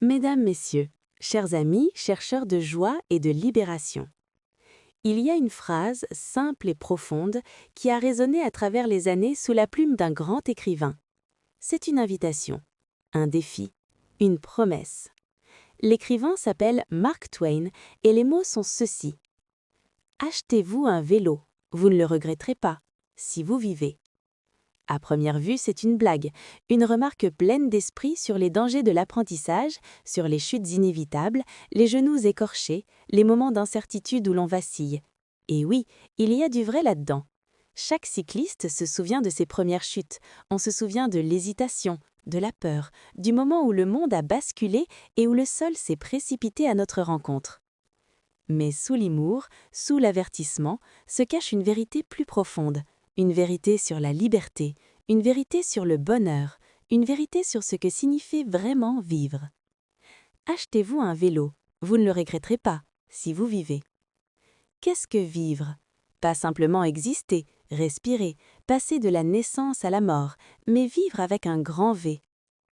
Mesdames, Messieurs, chers amis, chercheurs de joie et de libération. Il y a une phrase simple et profonde qui a résonné à travers les années sous la plume d'un grand écrivain. C'est une invitation, un défi, une promesse. L'écrivain s'appelle Mark Twain et les mots sont ceux-ci. Achetez-vous un vélo, vous ne le regretterez pas, si vous vivez. À première vue, c'est une blague, une remarque pleine d'esprit sur les dangers de l'apprentissage, sur les chutes inévitables, les genoux écorchés, les moments d'incertitude où l'on vacille. Et oui, il y a du vrai là-dedans. Chaque cycliste se souvient de ses premières chutes, on se souvient de l'hésitation, de la peur, du moment où le monde a basculé et où le sol s'est précipité à notre rencontre. Mais sous l'humour, sous l'avertissement, se cache une vérité plus profonde. Une vérité sur la liberté, une vérité sur le bonheur, une vérité sur ce que signifie vraiment vivre. Achetez-vous un vélo, vous ne le regretterez pas, si vous vivez. Qu'est-ce que vivre? Pas simplement exister, respirer, passer de la naissance à la mort, mais vivre avec un grand V.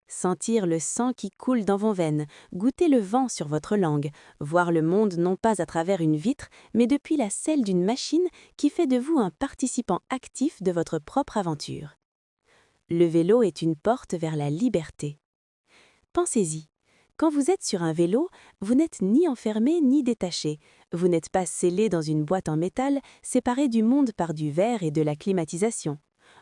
Sentir le sang qui coule dans vos veines, goûter le vent sur votre langue, voir le monde non pas à travers une vitre, mais depuis la selle d'une machine qui fait de vous un participant actif de votre propre aventure. Le vélo est une porte vers la liberté. Pensez-y. Quand vous êtes sur un vélo, vous n'êtes ni enfermé ni détaché. Vous n'êtes pas scellé dans une boîte en métal, séparé du monde par du verre et de la climatisation.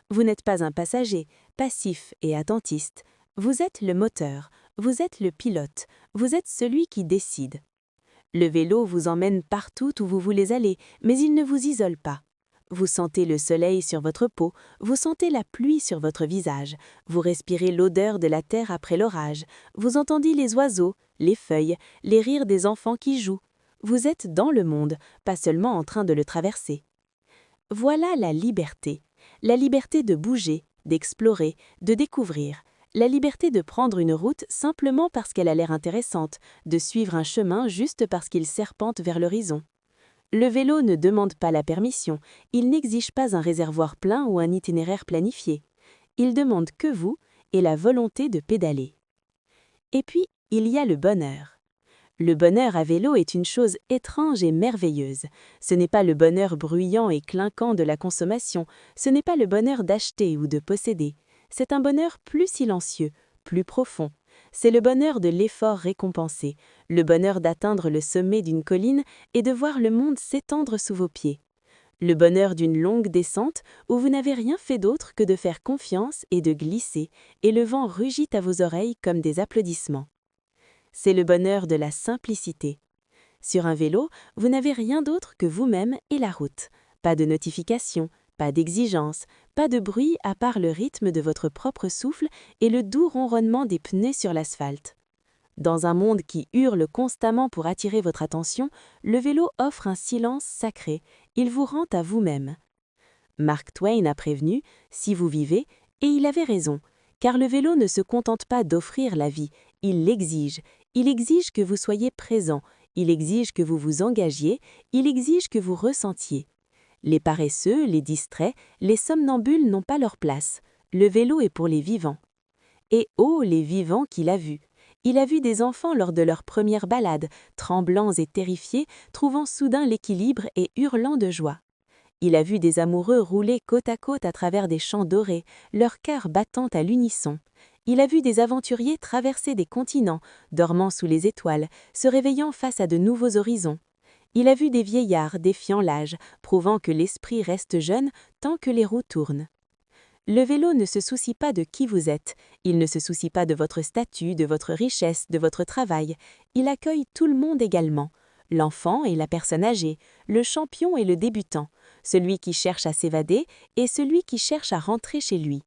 Vous n'êtes pas un passager, passif et attentiste. Vous êtes le moteur, vous êtes le pilote, vous êtes celui qui décide. Le vélo vous emmène partout où vous voulez aller, mais il ne vous isole pas. Vous sentez le soleil sur votre peau, vous sentez la pluie sur votre visage, vous respirez l'odeur de la terre après l'orage, vous entendez les oiseaux, les feuilles, les rires des enfants qui jouent. Vous êtes dans le monde, pas seulement en train de le traverser. Voilà la liberté de bouger, d'explorer, de découvrir. La liberté de prendre une route simplement parce qu'elle a l'air intéressante, de suivre un chemin juste parce qu'il serpente vers l'horizon. Le vélo ne demande pas la permission, il n'exige pas un réservoir plein ou un itinéraire planifié. Il demande que vous et la volonté de pédaler. Et puis, il y a le bonheur. Le bonheur à vélo est une chose étrange et merveilleuse. Ce n'est pas le bonheur bruyant et clinquant de la consommation, ce n'est pas le bonheur d'acheter ou de posséder. C'est un bonheur plus silencieux, plus profond. C'est le bonheur de l'effort récompensé, le bonheur d'atteindre le sommet d'une colline et de voir le monde s'étendre sous vos pieds. Le bonheur d'une longue descente où vous n'avez rien fait d'autre que de faire confiance et de glisser, et le vent rugit à vos oreilles comme des applaudissements. C'est le bonheur de la simplicité. Sur un vélo, vous n'avez rien d'autre que vous-même et la route. Pas de notification, pas d'exigence, pas de bruit à part le rythme de votre propre souffle et le doux ronronnement des pneus sur l'asphalte. Dans un monde qui hurle constamment pour attirer votre attention, le vélo offre un silence sacré. Il vous rend à vous-même. Mark Twain a prévenu, si vous vivez, et il avait raison, car le vélo ne se contente pas d'offrir la vie, il l'exige. Il exige que vous soyez présent, il exige que vous vous engagiez, il exige que vous ressentiez. Les paresseux, les distraits, les somnambules n'ont pas leur place. Le vélo est pour les vivants. Et oh, les vivants qu'il a vus! Il a vu des enfants lors de leur première balade, tremblants et terrifiés, trouvant soudain l'équilibre et hurlant de joie. Il a vu des amoureux rouler côte à côte à travers des champs dorés, leur cœur battant à l'unisson. Il a vu des aventuriers traverser des continents, dormant sous les étoiles, se réveillant face à de nouveaux horizons. Il a vu des vieillards défiant l'âge, prouvant que l'esprit reste jeune tant que les roues tournent. Le vélo ne se soucie pas de qui vous êtes, il ne se soucie pas de votre statut, de votre richesse, de votre travail. Il accueille tout le monde également, l'enfant et la personne âgée, le champion et le débutant, celui qui cherche à s'évader et celui qui cherche à rentrer chez lui.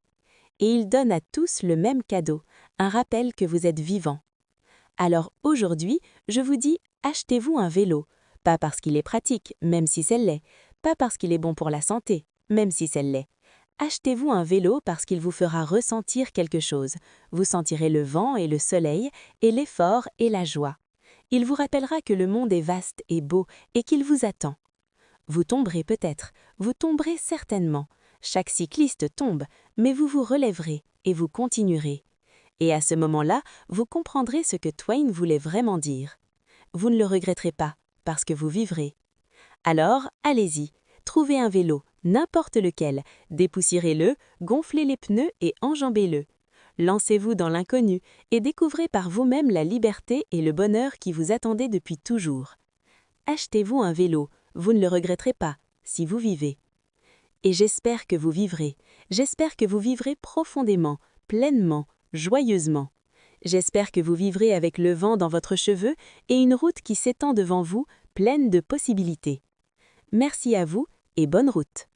Et il donne à tous le même cadeau, un rappel que vous êtes vivant. Alors aujourd'hui, je vous dis, achetez-vous un vélo. Pas parce qu'il est pratique, même si c'est l'est. Pas parce qu'il est bon pour la santé, même si c'est l'est. Achetez-vous un vélo parce qu'il vous fera ressentir quelque chose. Vous sentirez le vent et le soleil, et l'effort et la joie. Il vous rappellera que le monde est vaste et beau et qu'il vous attend. Vous tomberez peut-être, vous tomberez certainement. Chaque cycliste tombe, mais vous vous relèverez et vous continuerez. Et à ce moment-là, vous comprendrez ce que Twain voulait vraiment dire. Vous ne le regretterez pas, parce que vous vivrez. Alors, allez-y, trouvez un vélo, n'importe lequel, dépoussiérez-le, gonflez les pneus et enjambez-le. Lancez-vous dans l'inconnu et découvrez par vous-même la liberté et le bonheur qui vous attendaient depuis toujours. Achetez-vous un vélo, vous ne le regretterez pas, si vous vivez. Et j'espère que vous vivrez, j'espère que vous vivrez profondément, pleinement, joyeusement. J'espère que vous vivrez avec le vent dans votre cheveu et une route qui s'étend devant vous, pleine de possibilités. Merci à vous et bonne route.